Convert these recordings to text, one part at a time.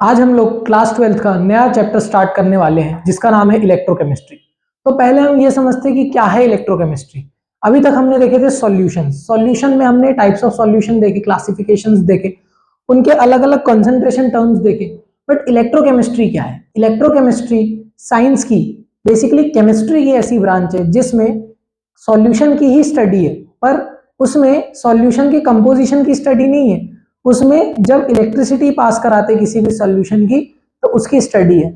आज हम लोग क्लास 12th का नया चैप्टर स्टार्ट करने वाले हैं जिसका नाम है इलेक्ट्रोकेमिस्ट्री। तो पहले हम ये समझते हैं कि क्या है इलेक्ट्रोकेमिस्ट्री। अभी तक हमने देखे थे सॉल्यूशन में हमने टाइप्स ऑफ सॉल्यूशन देखे, क्लासिफिकेशंस देखे, उनके अलग अलग कंसंट्रेशन टर्म्स देखे। बट इलेक्ट्रोकेमिस्ट्री क्या है? इलेक्ट्रोकेमिस्ट्री साइंस की बेसिकली केमिस्ट्री की ऐसी ब्रांच है जिसमें सॉल्यूशन की ही स्टडी है, पर उसमें सॉल्यूशन की कंपोजिशन की स्टडी नहीं है। उसमें जब इलेक्ट्रिसिटी पास कराते किसी भी सॉल्यूशन की तो उसकी स्टडी है।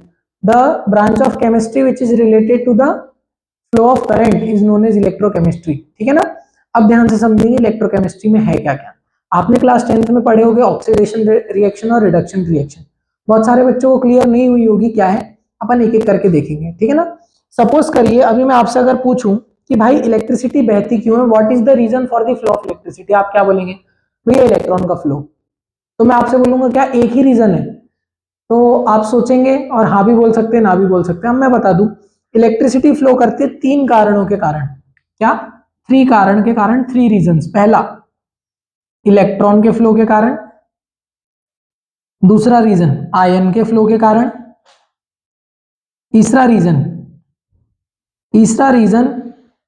The branch of chemistry which is related to the flow of current is known as electrochemistry. ठीक है ना? अब ध्यान से समझेंगे इलेक्ट्रोकेमिस्ट्री में है क्या क्या। आपने क्लास 10th में पढ़े होंगे ऑक्सीडेशन रिएक्शन और रिडक्शन रिएक्शन। बहुत सारे बच्चों को क्लियर नहीं हुई होगी क्या है, अपन एक एक करके देखेंगे। ठीक है ना? सपोज करिए अभी मैं आपसे अगर पूछूं कि भाई इलेक्ट्रिसिटी बहती क्यों है, what is the reason for the flow of electricity, आप क्या बोलेंगे? भैया इलेक्ट्रॉन का फ्लो। तो मैं आपसे बोलूंगा क्या एक ही रीजन है? तो आप सोचेंगे और हाँ भी बोल सकते हैं, ना भी बोल सकते हैं। अब मैं बता दूं, इलेक्ट्रिसिटी फ्लो करती है तीन कारणों के कारण। क्या? थ्री कारण के कारण, थ्री रीजंस। पहला इलेक्ट्रॉन के फ्लो के कारण, दूसरा रीजन आयन के फ्लो के कारण, तीसरा रीजन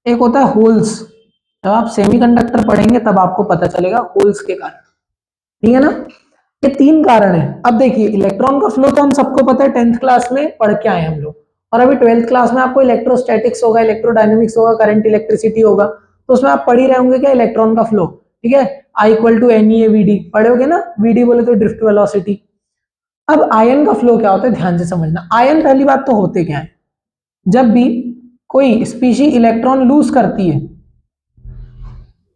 एक होता है होल्स। जब आप सेमीकंडक्टर पढ़ेंगे तब आपको पता चलेगा होल्स के कारण। ठीक है ना? ये तीन कारण है। अब देखिए इलेक्ट्रॉन का फ्लो तो हम सबको पता है, 10th क्लास में पढ़ के आए हम लोग। और अभी 12th क्लास में आपको इलेक्ट्रोस्टैटिक्स होगा, इलेक्ट्रोडायनेमिक्स होगा, करंट इलेक्ट्रिसिटी होगा, तो उसमें आप पढ़ ही रहे होंगे क्या इलेक्ट्रॉन का फ्लो। ठीक है? I इक्वल टू NeAVD पढ़े होगे ना? VD बोले तो ड्रिफ्ट वेलोसिटी। अब आयन का फ्लो क्या होता है ध्यान से समझना। आयन पहली बात तो होते क्या है, जब भी कोई स्पीशी इलेक्ट्रॉन लूज करती है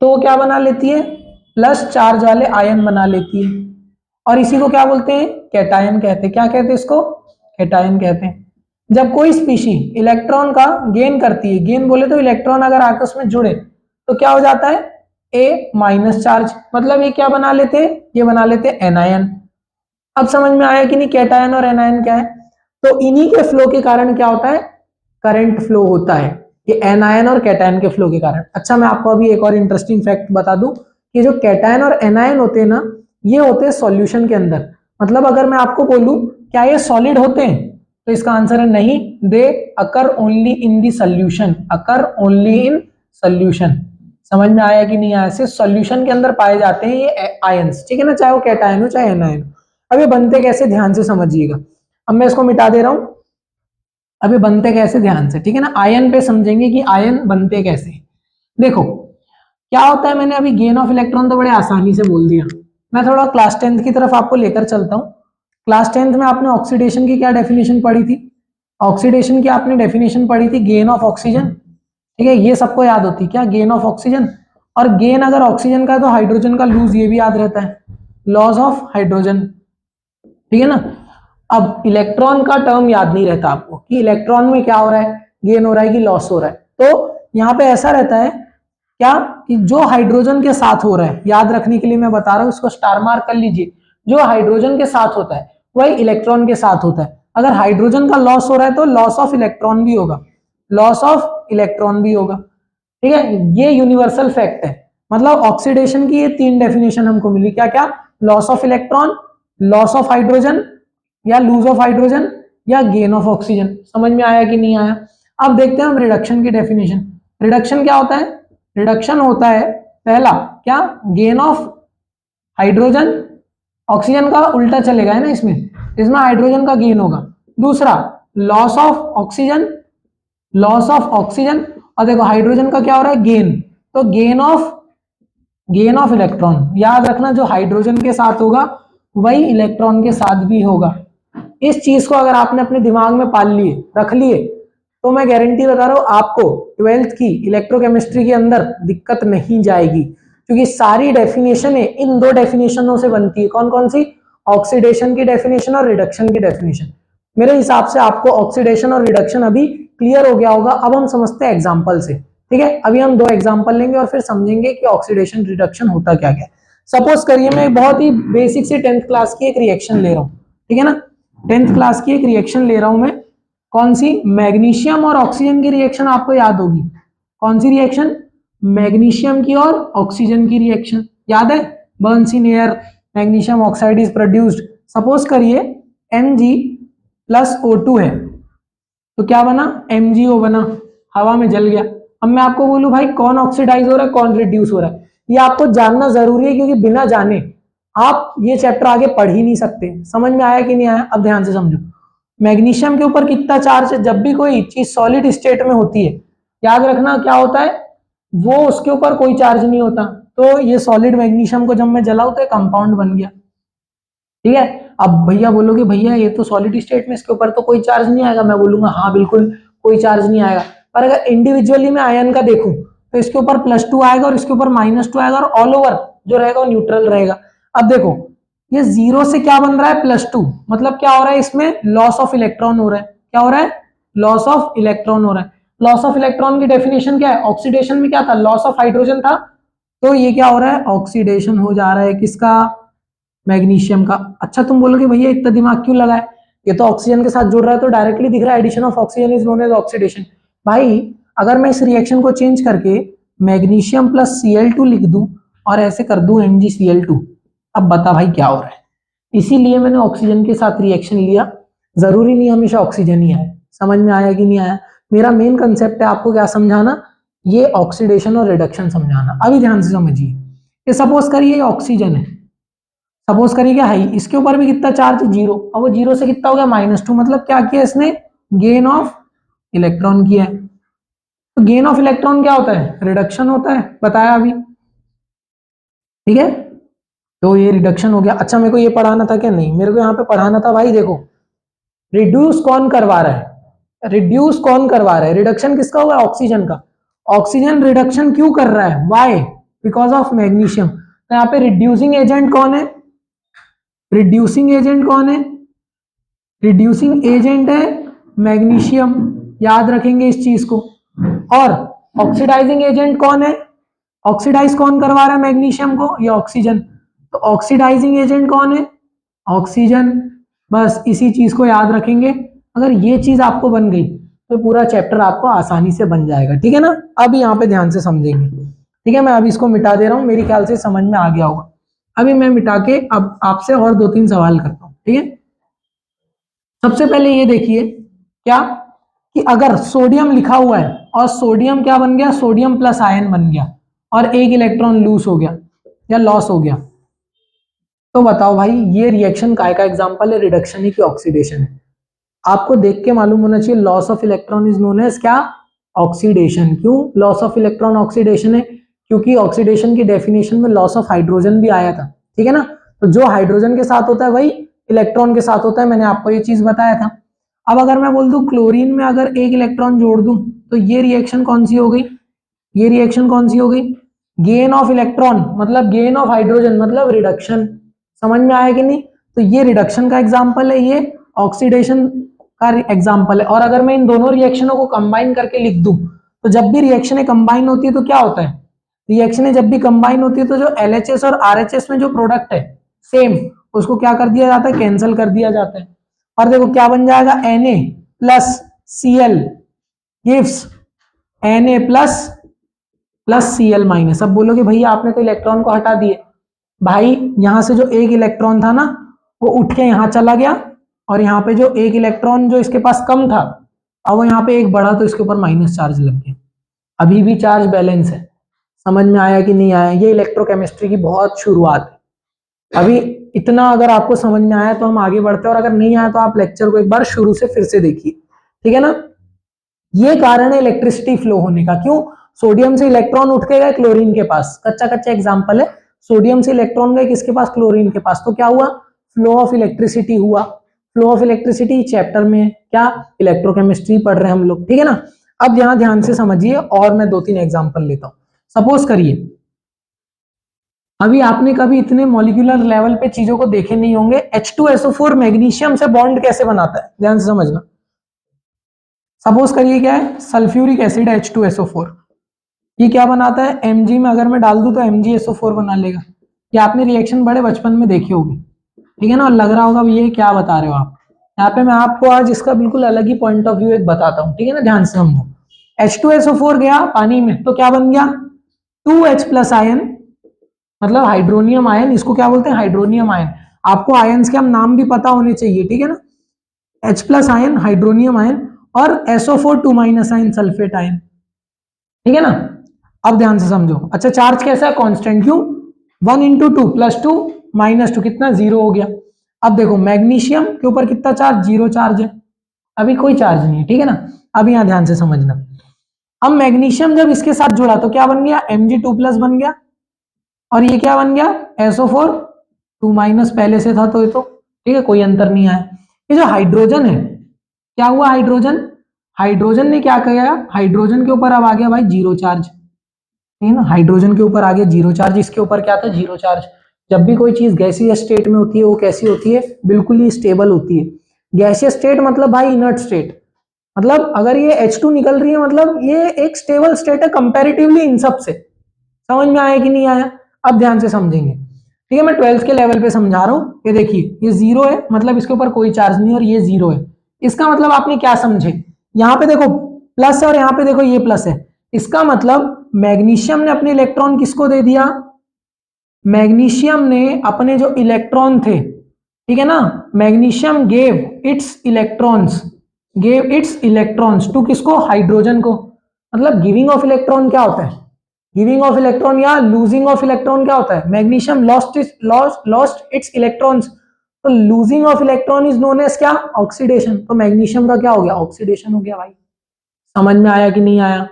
तो वो क्या बना लेती है? प्लस चार्ज वाले आयन बना लेती है, और इसी को क्या बोलते हैं? कैटायन कहते हैं। क्या कहते हैं इसको? कैटायन कहते हैं। जब कोई स्पीशी इलेक्ट्रॉन का गेन करती है, गेन बोले तो इलेक्ट्रॉन अगर आकर उसमें जुड़े तो क्या हो जाता है? ए माइनस चार्ज, मतलब ये क्या बना लेते हैं? ये बना लेते हैं एनायन। अब समझ में आया कि नहीं कैटायन और एनायन क्या है? तो इन्हीं के फ्लो के कारण क्या होता है? करंट फ्लो होता है, ये एनायन और कैटायन के फ्लो के कारण। अच्छा मैं आपको अभी एक और इंटरेस्टिंग फैक्ट बता दूं कि जो कैटायन और एनायन होते हैं ना, ये होते हैं सॉल्यूशन के अंदर। मतलब अगर मैं आपको बोलूं क्या ये सॉलिड होते हैं, तो इसका आंसर है नहीं। They occur only in the solution, occur only in solution. समझ में आया कि नहीं आया? सिर्फ सॉल्यूशन के अंदर पाए जाते हैं ये आयंस। ठीक है ना? चाहे वो कैटायन हो चाहे एनायन हो। अब ये बनते कैसे ध्यान से समझिएगा। अब मैं इसको मिटा दे रहा हूं। अभी बनते कैसे ध्यान से, ठीक है ना? आयन पे समझेंगे कि आयन बनते कैसे। देखो क्या होता है, मैंने अभी गेन ऑफ इलेक्ट्रॉन तो बड़े आसानी से बोल दिया। मैं थोड़ा क्लास 10th की तरफ आपको लेकर चलता हूं। क्लास 10th में आपने ऑक्सीडेशन की क्या डेफिनेशन पढ़ी थी? ऑक्सीडेशन की आपने डेफिनेशन पढ़ी थी गेन ऑफ ऑक्सीजन। ठीक है, ये सबको याद होती है क्या? Gain of oxygen. और गेन अगर ऑक्सीजन का तो हाइड्रोजन का लूज, ये भी याद रहता है, लॉस ऑफ हाइड्रोजन। ठीक है ना? अब इलेक्ट्रॉन का टर्म याद नहीं रहता आपको कि इलेक्ट्रॉन में क्या हो रहा है, गेन हो रहा है कि लॉस हो रहा है। तो यहां पे ऐसा रहता है क्या कि जो हाइड्रोजन के साथ हो रहा है, याद रखने के लिए मैं बता रहा हूं, इसको स्टार मार्क कर लीजिए। जो हाइड्रोजन के साथ होता है वही इलेक्ट्रॉन के साथ होता है। अगर हाइड्रोजन का लॉस हो रहा है तो लॉस ऑफ इलेक्ट्रॉन भी होगा, लॉस ऑफ इलेक्ट्रॉन भी होगा। ठीक है? ये यूनिवर्सल फैक्ट है। मतलब ऑक्सीडेशन की ये तीन डेफिनेशन हमको मिली, क्या क्या? Loss of electron, loss of hydrogen या लूज ऑफ हाइड्रोजन, या गेन ऑफ ऑक्सीजन। समझ में आया कि नहीं आया? अब देखते हैं हम रिडक्शन की डेफिनेशन। रिडक्शन क्या होता है? रिडक्शन होता है पहला क्या? Gain of hydrogen. ऑक्सीजन का उल्टा चलेगा है ना, इसमें इसमें हाइड्रोजन का गेन होगा। दूसरा loss of oxygen, loss of oxygen. और देखो हाइड्रोजन का क्या हो रहा है? गेन। तो गेन ऑफ इलेक्ट्रॉन। याद रखना जो हाइड्रोजन के साथ होगा वही इलेक्ट्रॉन के साथ भी होगा। इस चीज को अगर आपने अपने दिमाग में पाल लिए, रख लिए, तो मैं गारंटी बता रहा हूं आपको 12th की इलेक्ट्रोकेमिस्ट्री के अंदर दिक्कत नहीं जाएगी, क्योंकि सारी डेफिनेशन है इन दो डेफिनेशनों से बनती है। कौन कौन सी? ऑक्सीडेशन की डेफिनेशन और रिडक्शन की डेफिनेशन। मेरे हिसाब से आपको ऑक्सीडेशन और रिडक्शन अभी क्लियर हो गया होगा। अब हम समझते हैं एग्जाम्पल से। ठीक है? अभी हम दो एग्जाम्पल लेंगे और फिर समझेंगे कि ऑक्सीडेशन रिडक्शन होता क्या क्या। सपोज करिए मैं बहुत ही बेसिक से 10th क्लास की एक रिएक्शन ले रहा हूं। ठीक है ना? 10th क्लास की एक रिएक्शन ले रहा हूं मैं। कौन सी? मैग्नीशियम और ऑक्सीजन की रिएक्शन आपको याद होगी। कौन सी रिएक्शन? मैग्नीशियम की और ऑक्सीजन की रिएक्शन। याद है? Burns in air, magnesium oxide is produced. Suppose करिए Mg+O2 है, तो क्या बना, MgO बना, हवा में जल गया। अब मैं आपको बोलूं भाई कौन ऑक्सीडाइज हो रहा है, कौन रिड्यूस हो रहा है, ये आपको जानना जरूरी है, क्योंकि बिना जाने आप ये चैप्टर आगे पढ़ ही नहीं सकते। समझ में आया कि नहीं आया? अब ध्यान से समझो, मैग्नीशियम के ऊपर कितना चार्ज है, जब भी कोई चीज सॉलिड स्टेट में होती है, याद रखना क्या होता है, वो उसके ऊपर कोई चार्ज नहीं होता। तो ये सॉलिड मैग्नीशियम को जब मैं जलाऊं तो कंपाउंड बन गया, ठीक है। अब भैया बोलोगे भैया ये तो सॉलिड स्टेट में, इसके ऊपर तो कोई चार्ज नहीं आएगा, मैं बोलूंगा हाँ बिल्कुल कोई चार्ज नहीं आएगा। पर अगर इंडिविजुअली मैं आयन का देखूं तो इसके ऊपर +2 आएगा और इसके ऊपर -2 आएगा, और ऑल ओवर जो रहेगा वो न्यूट्रल रहेगा। अब देखो ये 0 से क्या बन रहा है, +2, मतलब क्या हो रहा है, इसमें लॉस ऑफ इलेक्ट्रॉन हो रहा है। क्या हो रहा है, लॉस ऑफ इलेक्ट्रॉन हो रहा है। लॉस ऑफ इलेक्ट्रॉन की डेफिनेशन क्या है, ऑक्सीडेशन में क्या था, लॉस ऑफ हाइड्रोजन था, तो ये क्या हो रहा है, ऑक्सीडेशन हो जा रहा है, किसका, मैग्नीशियम का। अच्छा तुम बोलोगे भैया इतना दिमाग क्यों लगा है, ये तो ऑक्सीजन के साथ जुड़ रहा है तो डायरेक्टली दिख रहा है, addition of oxygen is known as oxidation. भाई अगर मैं इस रिएक्शन को चेंज करके मैग्नीशियम +Cl2 लिख दूं और ऐसे कर दूं MgCl2, अब बता भाई क्या हो रहा है। इसीलिए मैंने ऑक्सीजन के साथ रिएक्शन लिया, जरूरी नहीं हमेशा ऑक्सीजन ही आए। समझ में आया कि नहीं आया? मेरा मेन कंसेप्ट है आपको क्या समझाना, ये ऑक्सीडेशन और रिडक्शन समझाना। अभी ध्यान से समझिए, ये सपोज करिए ऑक्सीजन है, सपोज करिए क्या है, इसके ऊपर भी कितना चार्ज, 0, और वो 0 से कितना हो गया, -2, मतलब क्या किया इसने, गेन ऑफ इलेक्ट्रॉन किया है। तो गेन ऑफ इलेक्ट्रॉन क्या होता है, रिडक्शन होता है, बताया अभी, ठीक है। तो ये रिडक्शन हो गया। अच्छा मेरे को ये पढ़ाना था क्या, नहीं मेरे को यहाँ पे पढ़ाना था भाई, देखो रिड्यूस कौन करवा रहा है, रिड्यूस कौन करवा रहा है, रिडक्शन किसका होगा, ऑक्सीजन का। ऑक्सीजन रिडक्शन क्यों कर रहा है, वाई, बिकॉज ऑफ मैग्नीशियम। तो यहाँ पे रिड्यूसिंग एजेंट कौन है, रिड्यूसिंग एजेंट कौन है, रिड्यूसिंग एजेंट है मैग्नीशियम, याद रखेंगे इस चीज को। और ऑक्सीडाइजिंग एजेंट कौन है, ऑक्सीडाइज कौन करवा रहा है मैग्नीशियम को, ये ऑक्सीजन। तो ऑक्सीडाइजिंग एजेंट कौन है, ऑक्सीजन। बस इसी चीज को याद रखेंगे, अगर ये चीज आपको बन गई तो पूरा चैप्टर आपको आसानी से बन जाएगा, ठीक है ना। अब यहाँ पे ध्यान से समझेंगे, ठीक है। मैं अभी इसको मिटा दे रहा हूँ, मेरे ख्याल से समझ में आ गया होगा। अभी मैं मिटा के अब आपसे और 2-3 सवाल करता हूँ, ठीक है। सबसे पहले ये देखिए क्या, कि अगर सोडियम लिखा हुआ है और सोडियम क्या बन गया, सोडियम प्लस आयन बन गया और एक इलेक्ट्रॉन लूज हो गया या लॉस हो गया, तो बताओ भाई ये रिएक्शन काय का एग्जांपल है, रिडक्शन है कि ऑक्सीडेशन है। आपको देख के मालूम होना चाहिए, loss of electron is known as क्या, ऑक्सीडेशन। क्यों लॉस ऑफ इलेक्ट्रॉन ऑक्सीडेशन है, क्योंकि ऑक्सीडेशन की डेफिनेशन में लॉस ऑफ हाइड्रोजन भी आया था, ठीक है ना। तो जो हाइड्रोजन के साथ होता है वही इलेक्ट्रॉन के साथ होता है, मैंने आपको ये चीज बताया था। अब अगर मैं बोल दूं क्लोरीन में अगर एक इलेक्ट्रॉन जोड़ दूं तो ये रिएक्शन कौन सी हो गई, ये रिएक्शन कौन सी हो गई, गेन ऑफ इलेक्ट्रॉन मतलब गेन ऑफ हाइड्रोजन मतलब रिडक्शन। समझ में आया कि नहीं? तो ये रिडक्शन का एग्जांपल है, ये ऑक्सीडेशन का एग्जांपल है। और अगर मैं इन दोनों रिएक्शनों को कंबाइन करके लिख दूं तो जब भी रिएक्शनें कंबाइन होती है तो क्या होता है, रिएक्शनें जब भी कंबाइन होती है तो जो LHS और RHS में जो प्रोडक्ट है सेम, उसको क्या कर दिया जाता है, कैंसिल कर दिया जाता है। और देखो क्या बन जाएगा, Na+Cl गिव्स Na+Cl-। अब बोलोगे भैया आपने तो इलेक्ट्रॉन को हटा दिए, भाई यहां से जो एक इलेक्ट्रॉन था ना वो उठ के यहां चला गया, और यहाँ पे जो एक इलेक्ट्रॉन जो इसके पास कम था अब वो यहाँ पे एक बढ़ा तो इसके ऊपर माइनस चार्ज लग गया, अभी भी चार्ज बैलेंस है। समझ में आया कि नहीं आया? ये इलेक्ट्रोकेमिस्ट्री की बहुत शुरुआत है। अभी इतना अगर आपको समझ में आया तो हम आगे बढ़ते हैं, और अगर नहीं आया तो आप लेक्चर को एक बार शुरू से फिर से देखिए, ठीक है ना। ये कारण है इलेक्ट्रिसिटी फ्लो होने का। क्यों, सोडियम से इलेक्ट्रॉन उठ के गए क्लोरीन के पास, कच्चा कच्चा एग्जांपल है, सोडियम से इलेक्ट्रॉन गए किसके पास, क्लोरीन के पास, तो क्या हुआ, फ्लो ऑफ इलेक्ट्रिसिटी हुआ। फ्लो ऑफ इलेक्ट्रिसिटी चैप्टर में क्या, इलेक्ट्रोकेमिस्ट्री पढ़ रहे हैं हम लोग, ठीक है ना। अब यहां ध्यान से समझिए और मैं 2-3 एग्जांपल लेता हूं। सपोज करिए अभी आपने कभी इतने मॉलिक्यूलर लेवल पे चीजों को देखे नहीं होंगे, H2SO4 मैग्नीशियम से बॉन्ड कैसे बनाता है, ध्यान से समझना। सपोज करिए क्या है, सल्फ्यूरिक एसिड H2SO4, ये क्या बनाता है, Mg में अगर मैं डाल दूं तो MgSO4 बना लेगा। ये आपने रिएक्शन बड़े बचपन में देखी होगी, ठीक है ना, और लग रहा होगा ये क्या बता रहे हो आप। यहाँ पे मैं आपको आज इसका बिल्कुल अलग ही पॉइंट ऑफ व्यू एक बताता हूँ, ठीक है ना, ध्यान से समझो। H2SO4 गया पानी में तो क्या बन गया, 2H+ आयन, मतलब हाइड्रोनियम आयन, इसको क्या बोलते हैं, हाइड्रोनियम आयन। आपको आयंस के हम नाम भी पता होने चाहिए, ठीक है ना, H+ आयन, हाइड्रोनियम आयन, और SO4 2- आयन, सल्फेट आयन, ठीक है ना। अब ध्यान से समझो। अच्छा, चार्ज कैसा है, कांस्टेंट, क्यों, 1 × 2 +2 -2 कितना, 0 हो गया। अब देखो मैग्नीशियम के ऊपर कितना चार्ज, 0 चार्ज है, अभी कोई चार्ज नहीं है, ठीक है ना। अब यहां ध्यान से समझना, अब मैग्नीशियम जब इसके साथ जुड़ा तो क्या बन गया, Mg2+ बन गया, और ये क्या बन गया, SO4 2- पहले से था तो ये तो, ठीक है, कोई अंतर नहीं आया। ये जो हाइड्रोजन है, क्या हुआ, हाइड्रोजन, हाइड्रोजन ने क्या किया, हाइड्रोजन के ऊपर अब आ गया भाई 0 चार्ज, ठीक है ना, हाइड्रोजन के ऊपर आ गया 0 चार्ज, इसके ऊपर क्या था, 0 चार्ज। जब भी कोई चीज गैसीय स्टेट में होती है वो कैसी होती है, बिल्कुल ही स्टेबल होती है। गैसीय स्टेट मतलब भाई इनर्ट स्टेट, मतलब अगर ये H2 निकल रही है मतलब ये एक स्टेबल स्टेट है कंपैरेटिवली इन सब से। समझ में आया कि नहीं आया, अब ध्यान से समझेंगे, ठीक है। मैं 12th के लेवल पे समझा रहा हूं। ये देखिए, ये 0 है मतलब इसके ऊपर कोई चार्ज नहीं, और ये 0 है, इसका मतलब आपने क्या समझे, यहां पे देखो प्लस है और यहां पे देखो ये प्लस है, इसका मतलब मैग्नीशियम ने अपने इलेक्ट्रॉन किसको दे दिया, मैग्नीशियम ने अपने जो इलेक्ट्रॉन थे, ठीक है ना, magnesium gave its electrons to किसको, हाइड्रोजन को। मतलब गिविंग ऑफ इलेक्ट्रॉन क्या होता है, गिविंग ऑफ इलेक्ट्रॉन या लूजिंग ऑफ इलेक्ट्रॉन क्या होता है, मैग्नीशियम लॉस्ट इट्स इलेक्ट्रॉन्स, तो losing of electron is known as क्या, ऑक्सीडेशन। तो मैग्नीशियम का क्या हो गया, ऑक्सीडेशन हो गया भाई। समझ में आया कि नहीं आया,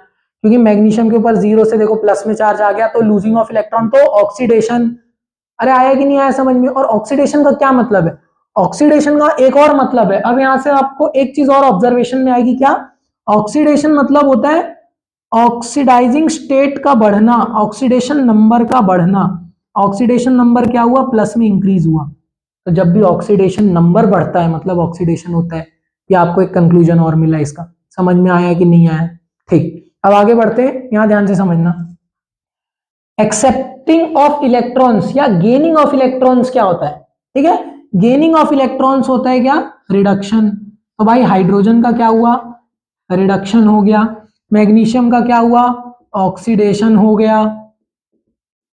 क्योंकि मैग्नीशियम के ऊपर 0 से देखो प्लस में चार्ज आ गया, तो लूजिंग ऑफ इलेक्ट्रॉन तो ऑक्सीडेशन। अरे आया कि नहीं आया समझ में। और ऑक्सीडेशन का क्या मतलब है, ऑक्सीडेशन का एक और मतलब है, अब यहां से आपको एक चीज और ऑब्जर्वेशन में आएगी, क्या, ऑक्सीडेशन मतलब होता है ऑक्सीडाइजिंग स्टेट का बढ़ना, ऑक्सीडेशन नंबर का बढ़ना। ऑक्सीडेशन नंबर क्या हुआ, प्लस में इंक्रीज हुआ। तो जब भी ऑक्सीडेशन नंबर बढ़ता है मतलब ऑक्सीडेशन होता है। ये आपको एक कंक्लूजन और मिला इसका, समझ में आया कि नहीं आया, ठीक। अब आगे बढ़ते हैं, यहां ध्यान से समझना, एक्सेप्टिंग ऑफ इलेक्ट्रॉन्स या गेनिंग ऑफ इलेक्ट्रॉन्स क्या होता है, ठीक है, गेनिंग ऑफ इलेक्ट्रॉन्स होता है क्या, रिडक्शन। तो भाई हाइड्रोजन का क्या हुआ, रिडक्शन हो गया, मैग्नीशियम का क्या हुआ, ऑक्सीडेशन हो गया,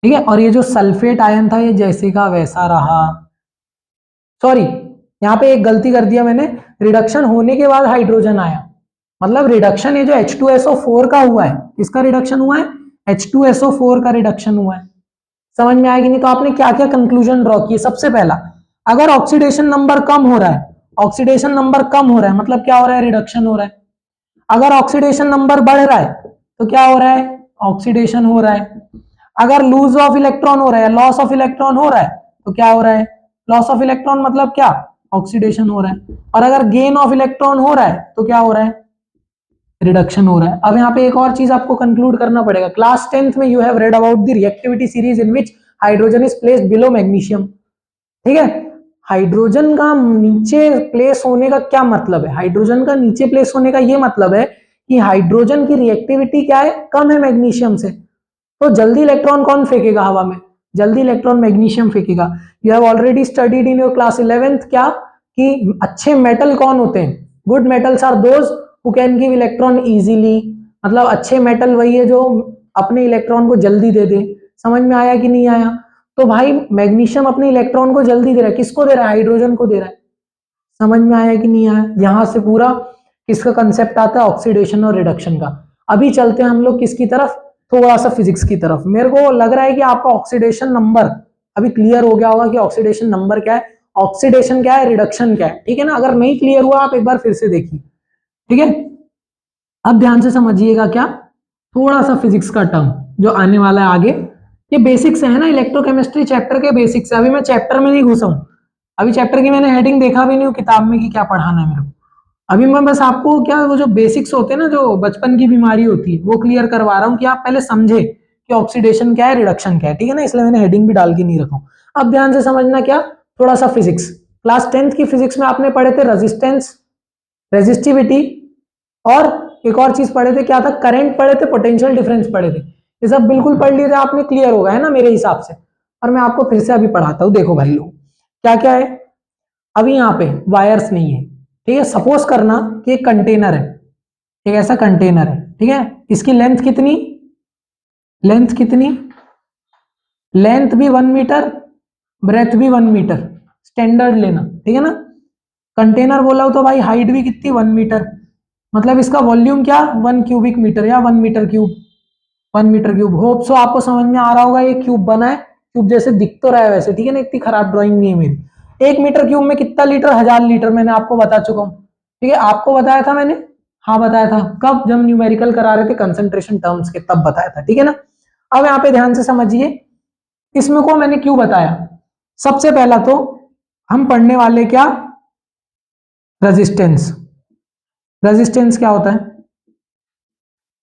ठीक है। और ये जो सल्फेट आयन था ये जैसे का वैसा रहा, सॉरी यहां पे एक गलती कर दिया मैंने, रिडक्शन होने के बाद हाइड्रोजन आया, मतलब रिडक्शन ये जो H2SO4 का हुआ है, इसका रिडक्शन हुआ है, H2SO4 का रिडक्शन हुआ है। समझ में आएगी नहीं, तो आपने क्या क्या कंक्लूजन ड्रॉ किए, सबसे पहला, अगर ऑक्सीडेशन नंबर कम हो रहा है, ऑक्सीडेशन नंबर कम हो रहा है मतलब क्या हो रहा है, रिडक्शन हो रहा है। अगर ऑक्सीडेशन नंबर बढ़ रहा है तो क्या हो रहा है, ऑक्सीडेशन हो रहा है। अगर लूज ऑफ इलेक्ट्रॉन हो रहा है, लॉस ऑफ इलेक्ट्रॉन हो रहा है, तो क्या हो रहा है, लॉस ऑफ इलेक्ट्रॉन मतलब क्या, ऑक्सीडेशन हो रहा है। और अगर गेन ऑफ इलेक्ट्रॉन हो रहा है तो क्या हो रहा है, रिडक्शन हो रहा है। अब यहाँ पे एक और चीज आपको कंक्लूड करना पड़ेगा, क्लास 10th में you have read about the reactivity series in which hydrogen is placed below magnesium, ठीक है। हाइड्रोजन का नीचे प्लेस होने का क्या मतलब है, हाइड्रोजन का नीचे प्लेस होने का ये मतलब है कि हाइड्रोजन की रिएक्टिविटी क्या है, कम है मैग्नीशियम से, तो जल्दी इलेक्ट्रॉन कौन फेंकेगा हवा में, जल्दी इलेक्ट्रॉन मैग्नीशियम फेंकेगा। You have already studied in your class 11th क्या, कि अच्छे मेटल कौन होते हैं, good metals are those who can give electron easily, मतलब अच्छे मेटल वही है जो अपने इलेक्ट्रॉन को जल्दी दे दे। समझ में आया कि नहीं आया, तो भाई मैग्नीशियम अपने इलेक्ट्रॉन को जल्दी दे रहा है, किसको दे रहा है, हाइड्रोजन को दे रहा है। समझ में आया कि नहीं आया, यहां से पूरा किसका कंसेप्ट आता है, ऑक्सीडेशन और रिडक्शन का। अभी चलते हैं हम लोग किसकी तरफ, थोड़ा सा फिजिक्स की तरफ। मेरे को लग रहा है कि आपका ऑक्सीडेशन नंबर अभी क्लियर हो गया होगा कि ऑक्सीडेशन नंबर क्या है, ऑक्सीडेशन क्या है, रिडक्शन क्या है, ठीक है ना। अगर नहीं क्लियर हुआ आप एक बार फिर से देखिए, ठीक है। अब ध्यान से समझिएगा, क्या, थोड़ा सा फिजिक्स का टर्म जो आने वाला है आगे, ये बेसिक्स है ना, इलेक्ट्रोकेमिस्ट्री चैप्टर के बेसिक्स है। अभी मैं चैप्टर में नहीं घुसा हूं, अभी चैप्टर की मैंने हेडिंग देखा भी नहीं हूँ किताब में कि क्या पढ़ाना है मेरे को। अभी मैं बस आपको क्या, वो जो बेसिक्स होते हैं ना, जो बचपन की बीमारी होती है वो क्लियर करवा रहा हूँ कि आप पहले समझे कि ऑक्सीडेशन क्या है, रिडक्शन क्या है, ठीक है ना, इसलिए मैंने हेडिंग भी डाल के नहीं रखा हूं। अब ध्यान से समझना, क्या, थोड़ा सा फिजिक्स, क्लास 10th की फिजिक्स में आपने पढ़े थे रेजिस्टेंस, रेजिस्टिविटी, और एक और चीज पढ़े थे, क्या था, करंट पढ़े थे, पोटेंशियल डिफरेंस पढ़े थे। ये सब बिल्कुल पढ़ लिए थे आपने, क्लियर होगा है ना मेरे हिसाब से। और मैं आपको फिर से अभी पढ़ाता हूँ, देखो भाई लोग क्या क्या है। अभी यहाँ पे वायर्स नहीं है, ठीक है, सपोज करना कि एक कंटेनर है, एक ऐसा कंटेनर है, ठीक है, इसकी लेंथ कितनी, लेंथ कितनी, लेंथ भी 1 मीटर, ब्रेथ भी 1 मीटर, स्टैंडर्ड लेना, ठीक है ना। कंटेनर बोला हो तो भाई हाइट भी कितनी 1 मीटर, मतलब इसका वॉल्यूम क्या 1 क्यूबिक मीटर या 1 metre cube, 1 metre cube. Hope so आपको समझ में आ रहा होगा, ये क्यूब बना है, क्यूब जैसे दिख तो रहा है वैसे, ठीक है ना, इतनी खराब ड्राइंग नहीं है मेरी। 1 मीटर क्यूब में कितना लीटर, 1000 लीटर, मैंने आपको बता चुका हूँ, ठीक है। आपको बताया था मैंने, हाँ बताया था, कब, जब न्यूमेरिकल करा रहे थे कंसंट्रेशन टर्म्स के, तब बताया था, ठीक है ना। अब यहाँ पे ध्यान से समझिए, इसमें को मैंने क्यों बताया। सबसे पहला तो हम पढ़ने वाले क्या, रेजिस्टेंस। रेजिस्टेंस क्या होता है,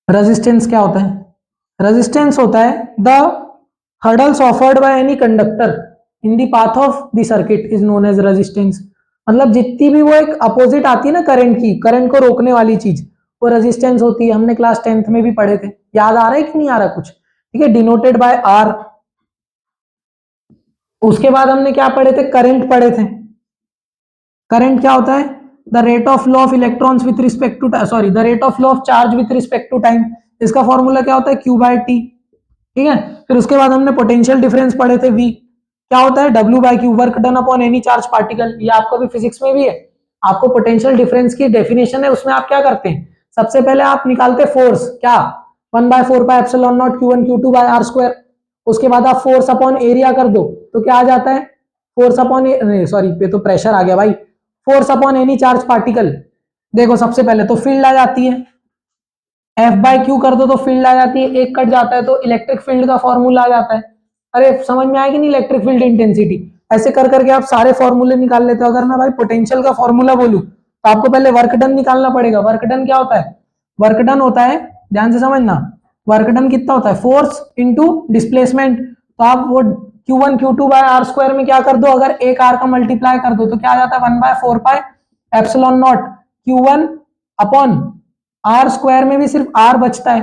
रेजिस्टेंस क्या होता है, रेजिस्टेंस होता है the hurdles offered by any conductor in the path of the circuit is known as resistance. मतलब जितनी भी वो एक अपोजिट आती है ना करंट की, करंट को रोकने वाली चीज, वो रेजिस्टेंस होती है। हमने क्लास 10th में भी पढ़े थे, याद आ रहा है कि नहीं आ रहा कुछ, ठीक है, डिनोटेड बाय आर। उसके बाद हमने क्या पढ़े थे, करंट पढ़े थे। करंट क्या होता है, the rate of flow of electrons with respect to, sorry, the rate of flow of charge with respect to time. इसका फॉर्मूला क्या होता है, क्यू बाय टी, ठीक है। फिर उसके बाद हमने पोटेंशियल डिफरेंस पढ़े थे, वी क्या होता है, W by Q, work done upon any charge particle. ये आपको भी फिजिक्स में भी है, आपको पोटेंशियल डिफरेंस की डेफिनेशन है, उसमें आप क्या करते हैं, सबसे पहले आप निकालते फोर्स, क्या, 1/4πε0 Q1 Q2/r²। उसके बाद आप फोर्स अपॉन एरिया कर दो, तो क्या आ जाता है, फोर्स अपॉन, सॉरी पे तो प्रेशर आ गया भाई, force upon any charge particle. देखो सबसे पहले तो फील्ड आ जाती है, एफ बाय क्यू कर दो तो फील्ड आ जाती है, एक कट जाता है तो इलेक्ट्रिक फील्ड का फॉर्मूला आ जाता है। अरे समझ में आएगी नहीं, इलेक्ट्रिक फील्ड इंटेंसिटी। ऐसे कर करके आप सारे फॉर्मूले निकाल लेते हो। अगर मैं भाई पोटेंशियल का फॉर्मूला बोलूं तो आपको पहले वर्क डन निकालना पड़ेगा। वर्क डन क्या होता है, वर्क डन होता है, ध्यान से समझना, वर्क डन कितना होता है, फोर्स इंटू डिस्प्लेसमेंट। तो आप वो Q1 Q2/r² में क्या कर दो, अगर एक आर का मल्टीप्लाई कर दो तो क्या आ जाता है, 1/4πε0 Q1 अपॉन r² में भी सिर्फ r बचता है।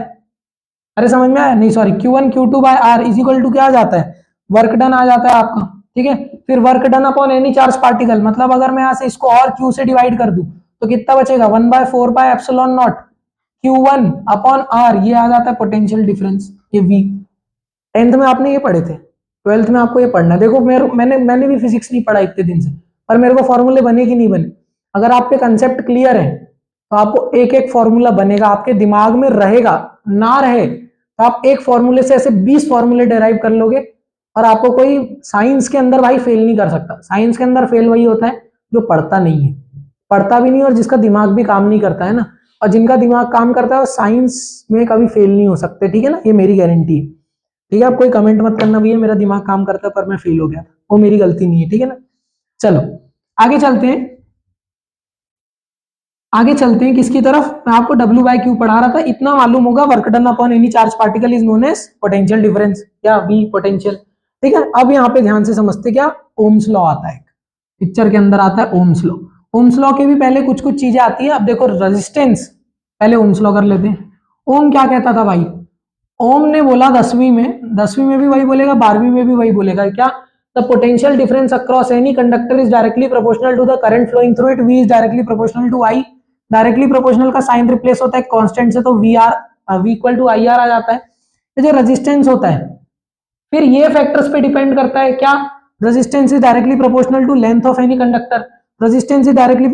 अरे समझ में आया नहीं, sorry, Q1 Q2/r is equal to क्या आ जाता है, वर्क डन आ जाता है आपका, ठीक है। फिर work done upon any charge particle, मतलब अगर मैं यहां से इसको और Q से डिवाइड कर दूं तो कितना बचेगा, 1/4πε0 Q1 अपॉन r, ये आ जाता है पोटेंशियल डिफरेंस, ये V। 10th में आपने ये पढ़े थे, 12th में आपको ये पढ़ना है। देखो मैंने भी फिजिक्स नहीं पढ़ा इतने दिन से, पर मेरे को फॉर्मूले बने कि नहीं बने। अगर आपके कंसेप्ट क्लियर है तो आपको एक एक फॉर्मूला बनेगा, आपके दिमाग में रहेगा, ना रहे तो आप एक फॉर्मूले से ऐसे 20 फॉर्मूले डेराइव कर लोगे, और आपको कोई साइंस के अंदर भाई फेल नहीं कर सकता। साइंस के अंदर फेल वही होता है जो पढ़ता नहीं है, पढ़ता भी नहीं और जिसका दिमाग भी काम नहीं करता है ना। और जिनका दिमाग काम करता है वो साइंस में कभी फेल नहीं हो सकते, ठीक है ना, ये मेरी गारंटी है, ठीक है। आप कोई कमेंट मत करना भैया मेरा दिमाग काम करता है पर मैं फेल हो गया, वो मेरी गलती नहीं है, ठीक है ना। चलो आगे चलते हैं, आगे चलते हैं किसकी तरफ, मैं आपको डब्ल्यू बाय क्यू पढ़ा रहा था, इतना मालूम होगा, work done upon any charge particle is known as potential difference या वी पोटेंशियल, ठीक है। अब यहाँ पे ध्यान से समझते, क्या ओम्स लॉ आता है, पिक्चर के अंदर आता है ओम्स लॉ। ओम्स लॉ के भी पहले कुछ कुछ चीजें आती है। अब देखो रेजिस्टेंस, पहले ओम्स लॉ कर लेते हैं। ओम क्या कहता था भाई, ओम ने बोला 10वीं में भी वही बोलेगा, 12वीं में भी वही बोलेगा, क्या, the potential difference across any conductor is directly proportional to the current flowing through it, V is directly proportional to I. Directly proportional का साइन रिप्लेस होता है कांस्टेंट से, तो V equal to I R आ जाता है। ये जो रेजिस्टेंस होता है, फिर ये फैक्टर्स पे डिपेंड करता है, क्या, resistance is directly proportional to length of any conductor, resistance is directly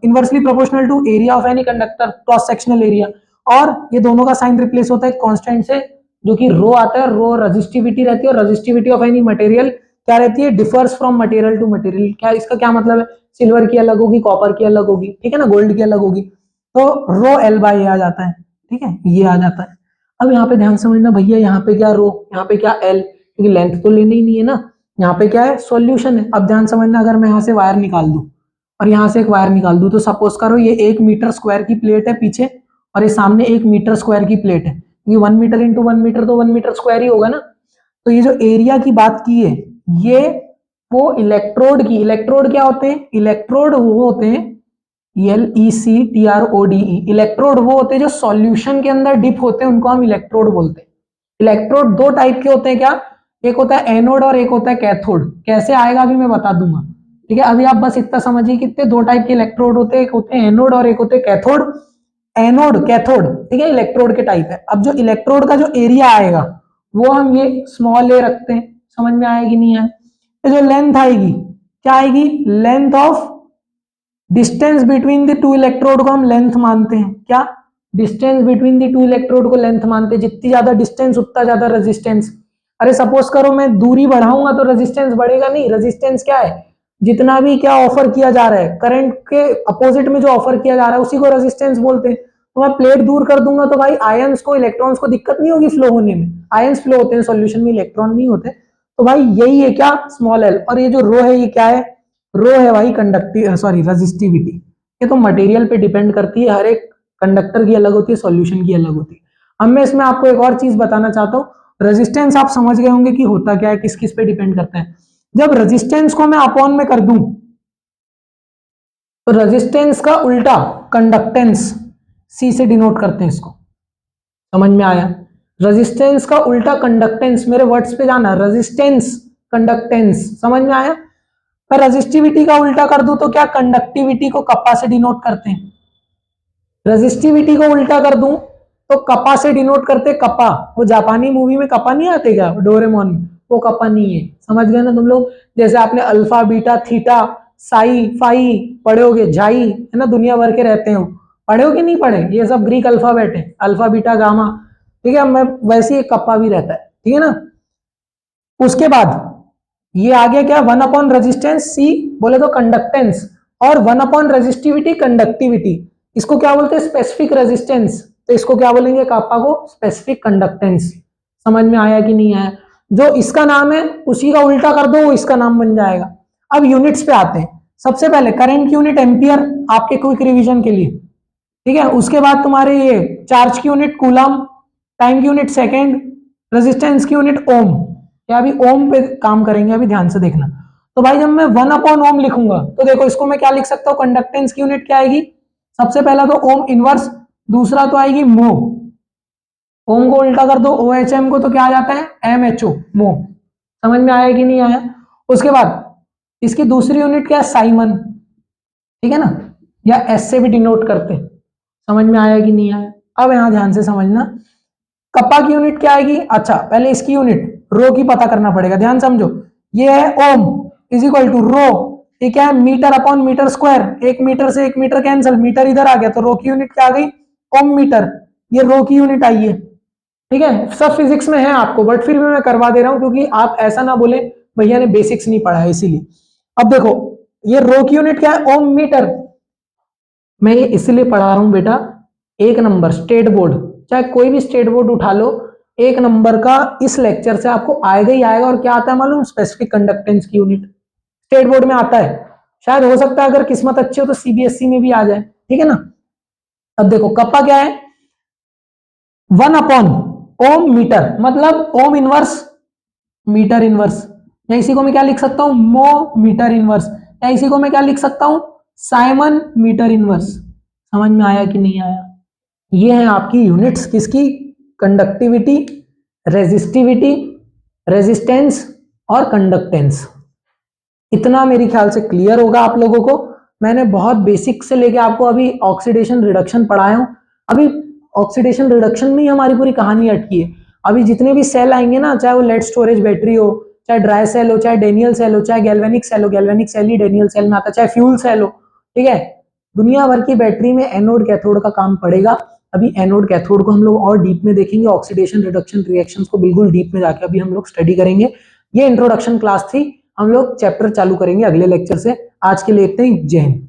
inversely proportional to area of any conductor, cross sectional area. और ये दोनों का साइन रिप्लेस होता है कांस्टेंट से, जो कि रो आता है, रो रेजिस्टिविटी रहती है, और रेजिस्टिविटी ऑफ एनी मटेरियल क्या रहती है, differs from material to material. क्या इसका क्या मतलब है, सिल्वर की अलग होगी, कॉपर की अलग होगी, ठीक है ना, गोल्ड की अलग होगी, तो रो एल बाय ए आ जाता है, ठीक है, ये आ जाता है। अब यहाँ पे ध्यान समझना भैया, यहाँ पे क्या रो, यहाँ पे क्या एल, क्योंकि लेंथ तो लेनी ही नहीं है ना। यहाँ पे क्या है, सॉल्यूशन है। अब ध्यान समझना, अगर मैं यहाँ से वायर निकाल दूं और यहाँ से एक वायर निकाल दूं, तो सपोज करो ये 1 मीटर स्क्वायर की प्लेट है पीछे, और ये सामने 1 मीटर स्क्वायर की प्लेट है। ये 1 मीटर इंटू 1 मीटर तो 1 मीटर स्क्वायर ही होगा ना। तो ये जो एरिया की बात की है, ये वो इलेक्ट्रोड की, इलेक्ट्रोड क्या होते हैं, इलेक्ट्रोड वो होते हैं, LECTRODE, इलेक्ट्रोड वो होते हैं जो सॉल्यूशन के अंदर डिप होते हैं, उनको हम इलेक्ट्रोड बोलते हैं। इलेक्ट्रोड दो टाइप के होते हैं, क्या, एक होता है एनोड और एक होता है कैथोड। कैसे आएगा अभी मैं बता दूंगा, ठीक है। अभी आप बस इतना समझिए, कितने दो टाइप के इलेक्ट्रोड होते हैं, एक होते हैं एनोड और एक होते हैं कैथोड। एनोड कैथोड, ठीक है, इलेक्ट्रोड के टाइप है। अब जो इलेक्ट्रोड का जो एरिया आएगा वो हम ये स्मॉल ए रखते हैं, समझ में आएगी नहीं है, ये जो लेंथ आएगी क्या आएगी, length of distance between the two electrode को हम लेंथ मानते हैं, क्या, distance between the two electrode को लेंथ मानते हैं, जितनी ज्यादा डिस्टेंस उतना ज्यादा रेजिस्टेंस। अरे सपोज करो मैं दूरी बढ़ाऊंगा तो रेजिस्टेंस बढ़ेगा नहीं, रेजिस्टेंस क्या है, जितना भी क्या ऑफर किया जा रहा है, करंट के अपोजिट में जो ऑफर किया जा रहा है उसी को रेजिस्टेंस बोलते हैं। तो मैं प्लेट दूर कर दूंगा तो भाई आयंस को, इलेक्ट्रॉन्स को दिक्कत नहीं होगी फ्लो होने में, आयंस फ्लो होते हैं सॉल्यूशन में, इलेक्ट्रॉन नहीं होते। तो भाई यही है क्या, स्मॉल एल। और ये जो रो है ये क्या है, रो है भाई कंडक्टिव, सॉरी रेजिस्टिविटी। ये तो मटेरियल पे डिपेंड करती है, हर एक कंडक्टर की अलग होती है, सॉल्यूशन की अलग होती है। अब मैं इसमें आपको एक और चीज बताना चाहता हूँ, रेजिस्टेंस आप समझ गए होंगे कि होता क्या है, किस किस पे डिपेंड करता है। जब रेजिस्टेंस को मैं अपॉन में कर दूं तो रेजिस्टेंस का उल्टा कंडक्टेंस, सी से डिनोट करते हैं इसको, समझ में आया, रेजिस्टेंस का उल्टा कंडक्टेंस, मेरे वर्ड्स पे जाना, रेजिस्टेंस कंडक्टेंस, समझ में आया। मैं रेजिस्टिविटी का उल्टा कर दूं तो क्या, कंडक्टिविटी को कप्पा से डिनोट करते हैं, रेजिस्टिविटी को उल्टा कर दूं तो कप्पा से डिनोट करते, कप्पा, वो जापानी मूवी में कप्पा नहीं आते क्या, डोरेमोन में, वो कप्पा नहीं है, समझ गए ना तुम लोग। जैसे आपने alpha beta theta sci fi पढ़े होगे, झाई है ना, दुनिया भर के रहते हो, पढ़े हो कि नहीं पढ़े, ये सब ग्रीक अल्फाबेट है, अल्फा बीटा गामा, ठीक है, मैं वैसे ही कप्पा भी रहता है, ठीक है ना। उसके बाद ये आ गया क्या, वन अपॉन रेजिस्टेंस, सी बोले तो कंडक्टेंस, और वन अपॉन रेजिस्टिविटी कंडक्टिविटी, इसको क्या बोलते हैं, स्पेसिफिक रेजिस्टेंस, तो इसको क्या बोलेंगे कापा को, स्पेसिफिक कंडक्टेंस। समझ में आया कि नहीं आया, जो इसका नाम है उसी का उल्टा कर दो वो इसका नाम बन जाएगा। अब यूनिट्स पे आते हैं, सबसे पहले करंट की यूनिट एम्पियर, आपके क्विक रिवीजन के लिए, ठीक है। उसके बाद तुम्हारे ये चार्ज की यूनिट कूलम, टाइम की यूनिट सेकेंड, रेजिस्टेंस की यूनिट ओम, या अभी ओम पे काम करेंगे, अभी ध्यान से देखना। तो भाई जब मैं वन अपॉन ओम लिखूंगा तो देखो इसको मैं क्या लिख सकता हूँ, कंडक्टेंस की यूनिट क्या आएगी, सबसे पहला तो ओम इनवर्स, दूसरा तो आएगी मो, ओम को उल्टा कर दो ओ एच एम को तो क्या आ जाता है एम एच ओ, मो। समझ में आया कि नहीं आया। उसके बाद इसकी दूसरी यूनिट क्या है, साइमन, ठीक है ना, या एस से भी डिनोट करते, समझ में आया कि नहीं आया। अब यहां ध्यान से समझना, कप्पा की यूनिट क्या आएगी, अच्छा पहले इसकी यूनिट रो की पता करना पड़ेगा, ध्यान समझो, ये है ओम इज इक्वल टू रो, ये क्या है, मीटर अपॉन मीटर स्क्वायर, एक मीटर से एक मीटर कैंसिल, मीटर इधर आ गया तो रो की यूनिट क्या आ गई, ओम मीटर, ये रो की यूनिट आई है, ठीक है। सब फिजिक्स में है आपको, बट फिर भी मैं करवा दे रहा हूं क्योंकि आप ऐसा ना बोले भैया ने बेसिक्स नहीं पढ़ा है, इसीलिए। अब देखो ये रो की यूनिट क्या है, ओम मीटर, मैं ये इसलिए पढ़ा रहा हूं बेटा, एक नंबर स्टेट बोर्ड, चाहे कोई भी स्टेट बोर्ड उठा लो, एक नंबर का इस लेक्चर से आपको आएगा ही आएगा, और क्या आता है मालूम, स्पेसिफिक कंडक्टेंस की यूनिट, स्टेट बोर्ड में आता है, शायद हो सकता है अगर किस्मत अच्छी हो तो सीबीएसई में भी आ जाए, ठीक है ना। अब देखो कप्पा क्या है, वन अपॉन ओम मीटर, मतलब ओम इनवर्स मीटर इनवर्स, या इसी को मैं क्या लिख सकता हूं, मो मीटर इनवर्स, या इसी को मैं क्या लिख सकता हूं, साइमन मीटर इनवर्स। समझ में आया कि नहीं आया। ये है आपकी यूनिट्स किसकी, कंडक्टिविटी, रेजिस्टिविटी, रेजिस्टेंस और कंडक्टेंस। इतना मेरे ख्याल से क्लियर होगा आप लोगों को। मैंने बहुत बेसिक से लेके आपको अभी ऑक्सीडेशन रिडक्शन पढ़ाया हूं, अभी ऑक्सीडेशन रिडक्शन में ही हमारी पूरी कहानी अटकी है। अभी जितने भी सेल आएंगे ना, चाहे वो लेड स्टोरेज बैटरी हो, चाहे ड्राई सेल हो, चाहे डेनियल सेल हो, चाहे गैल्वेनिक सेल हो, गैल्वेनिक सेल ही डेनियल सेल में आता है, चाहे फ्यूल सेल हो, ठीक है, दुनिया भर की बैटरी में एनोड कैथोड का काम पड़ेगा। अभी एनोड कैथोड को हम लोग और डीप में देखेंगे, ऑक्सीडेशन रिडक्शन रिएक्शंस को बिल्कुल डीप में जाके अभी हम लोग स्टडी करेंगे। ये इंट्रोडक्शन क्लास थी, हम लोग चैप्टर चालू करेंगे अगले लेक्चर से। आज के लिए इतना ही, जय हिंद।